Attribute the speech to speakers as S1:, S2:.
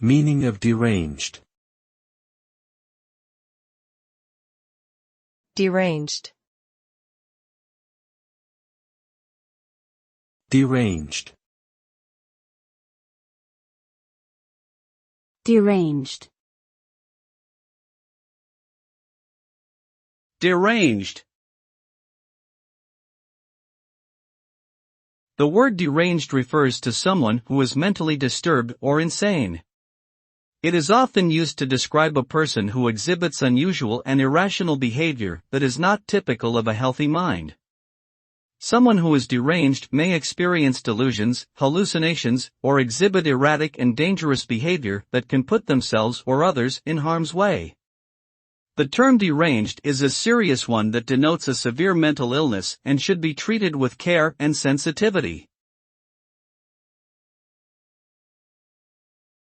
S1: Meaning of deranged.
S2: Deranged.
S1: Deranged.
S3: Deranged.
S4: Deranged. The word deranged refers to someone who is mentally disturbed or insane. It is often used to describe a person who exhibits unusual and irrational behavior that is not typical of a healthy mind. Someone who is deranged may experience delusions, hallucinations, or exhibit erratic and dangerous behavior that can put themselves or others in harm's way. The term deranged is a serious one that denotes a severe mental illness and should be treated with care and sensitivity.